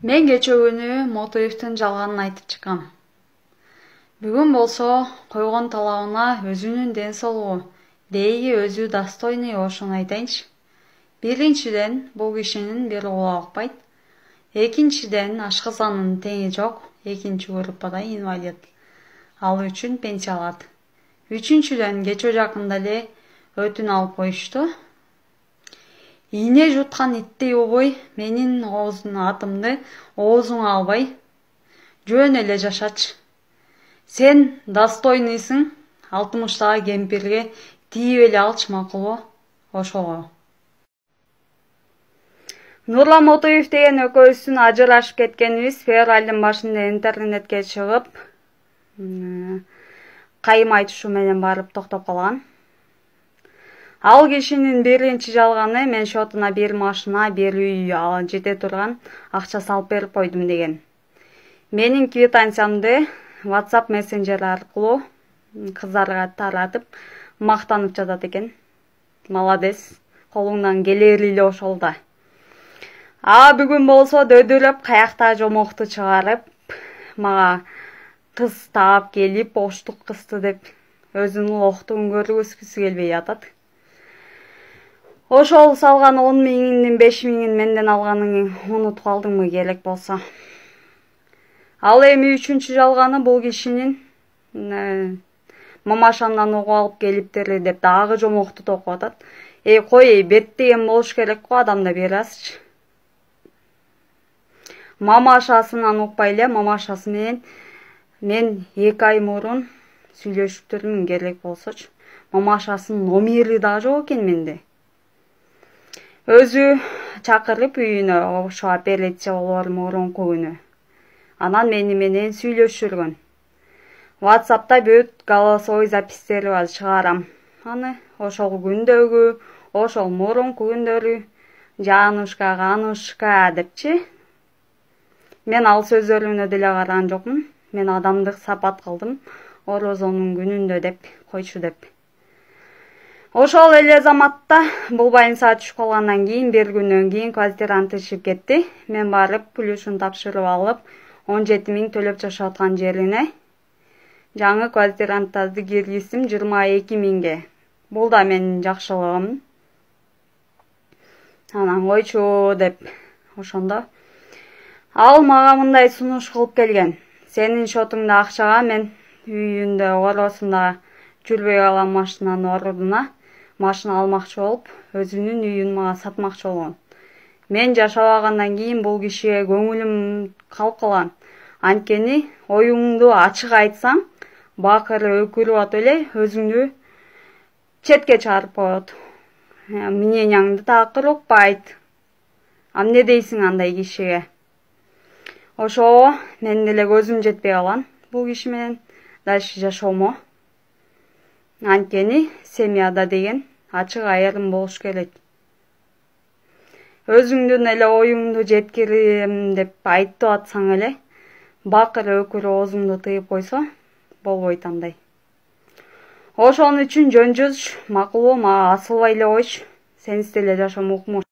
Мен кече күнү Мотоевдин жалганын айтып чыккам. Бүгүн болсо койгон талабына өзүнүн ден соолугу, дейги өзү достойный ошону айтайынчы. Биринчиден, бул кишинин бир кулагы укпайт. Экинчиден, ашказанынын теңи жок, экинчи группада инвалид. Ал үчүн пенсия алат. Үчүнчүдөн, кече жакында эле өтүн алып коюшту. Ийне жуткан иттей болбой, менин атымды оозуңа албай, жөн эле жашачы. Сен достойныйсың, 60-тагы кемпирге тийип эле алчы макулбу? Ошого. Нурлан Мотоев деген экөөбүздүн ажырашып кеткенибиз февралдын башында интернетке чыгып, кайым айтышуу менен барып токтоп калган. Ал кишинин биринчи жалганы мен шотуна бир машина, бир үй жете турган акча салып берип койдум деген. Менин квитанциямды WhatsApp мессенджер аркылуу кыздарга таратып, мактанып жатат экен. Молодец, колуңдан келери эле ошол да. Бүгүн болсо дөдүрөп каякта жомокту чыгарып, мага кыз таап келип, оштук кызды деп өзүнүн лохтугун көргүзгүсү келбей атат. Ошол салган 10 миңдин 5 миңин менден алганын унутуп калдыңбы керек болсо. Ал эми үчүнчү жалганы бул кишинин мамашамдан угуп алып келиптир деп дагы жомокту токуп атат. Кой, бет деген болуш керек го адамда бир азчы. Мамашасынан укпай эле, мамашасы менен мен 2 ай мурун сүйлөшүптүрмүн керек болсочу. Мамашасынын номери да жок экен менде. Өзү чакырып үйүнө, ошо операция болор мурунку күнү. Анан мени менен сүйлөшүргөн. WhatsApp'та бүт голосовой запистери бар, чыгарам. Аны ошол күндөгү, ошол мурунку күндөрү, Жанушка, Ганушка депчи. Мен ал сөздөрүнө деле караган жокмун. Мен адамдык сапат кылдым. Орозонун күнүндө деп койчу деп. Ошол эле заматта бул больницага түшүп калгандан кийин бир күндөн кийин квартирант ишип кетти. Мен барып плюшун тапшырып алып, 17 миң төлөп жашап аткан жерине жаңы квартиранттарды киргиздим 22 миңге. Бул да менин жакшылыгым. Анан койчу деп ошондо ал мага мындай сунуш кылып келген. Сенин шотуңда акчага мен үйүндө оросунда жүрбөй калган машинанын ордуна машина алмакчы болуп, өзүнүн үйүн мага сатмакчы болгон. Мен жашабагандан кийин бул кишиге көңүлүм калып калган. Анткени оюңду ачык айтсаң, бакыры өкүрүп атып эле өзүңдү четке чыгарып коет. Мненияңды такыр укпайт. Эмне дейсиң андай кишиге? Ошого мен деле көзүм жетпей калган бул киши менен дальше жашоомо. Анткени семьяда деген ачык айырым болуш керек. Өзүңдүн эле оюңду жеткирем деп айтып атсаң эле, бакыр өкүрүп оозуңду тыйып койсо, болбойт андай. Ошон үчүн жөн жүз макулбу, мага асылбай эле койчу. Сенсиз деле жашоом укмуш.